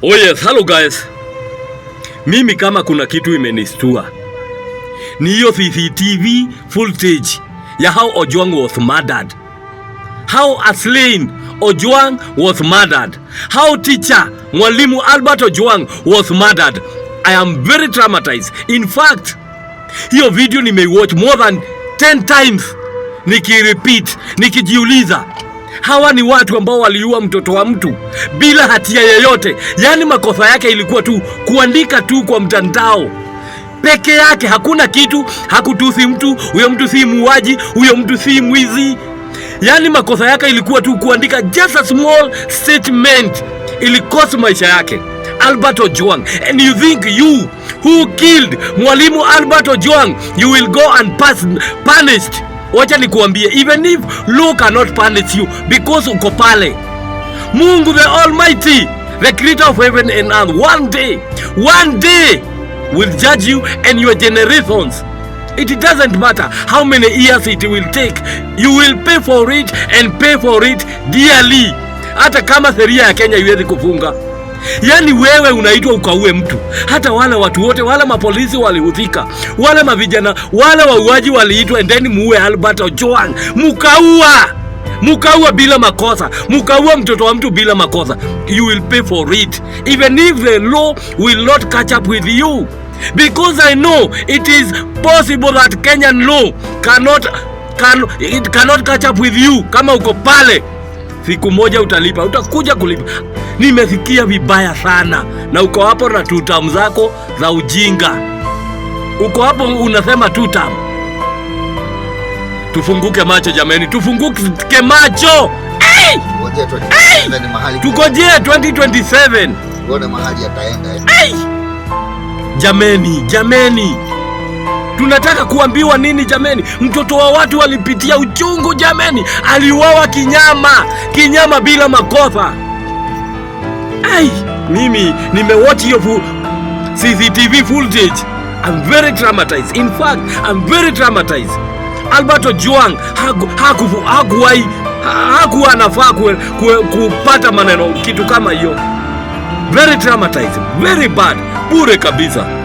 Oh yes, hello guys. Mimi kama kuna kitu imenistua ni hiyo CCTV footage ya how Ojwang was murdered. How Aslin Ojwang was murdered. How teacher Mwalimu Albert Ojwang was murdered. I am very traumatized. In fact, hiyo video nimeiwatch more than 10 times. Nikirepeat, nikijiuliza, hawa ni watu ambao waliua mtoto wa mtu bila hatia yoyote. Yaani makosa yake ilikuwa tu kuandika tu kwa mtandao peke yake, hakuna kitu, hakutusi mtu, huyo mtu si muuaji, huyo mtu si mwizi. Yaani makosa yake ilikuwa tu kuandika just a small statement, ilikosa maisha yake. Albert Ojwang, and you think you who killed Mwalimu Albert Ojwang, you will go unpunished? Wacha nikuambie, even if law cannot punish you because uko pale, Mungu the Almighty, the creator of heaven and earth, one day will judge you and your generations. It doesn't matter how many years it will take, you will pay for it and pay for it dearly. Hata kama sheria ya Kenya iwezi kufunga. Yaani wewe unaitwa ukaue mtu. Hata wale watu wote, wale mapolisi walihusika, wale mavijana, wale wauaji waliitwa, and then muue Albert Ojwang. Mukaua bila makosa. Mukaua mtoto wa mtu bila makosa. You will pay for it, even if the law will not catch up with you. Because I know it is possible that Kenyan law cannot catch up with you. Kama uko pale, siku moja utalipa, utakuja kulipa. Nimesikia vibaya sana. Na uko hapo na tutam zako za ujinga. Uko hapo unasema tutam. Tufunguke macho jameni, tufunguke macho. Hey! Tukojee 2027. Tuone mahali ataenda. Hey! Jameni. Tunataka kuambiwa nini jameni? Mtoto wa watu walipitia uchungu jameni. Aliuawa kinyama bila makosa. Ai, mimi nimewatch hiyo CCTV footage. I'm very traumatized. In fact, I'm very traumatized. Albert Ojwang hakuwa anafaa kupata maneno kitu kama hiyo. Very traumatized, very bad, bure kabisa.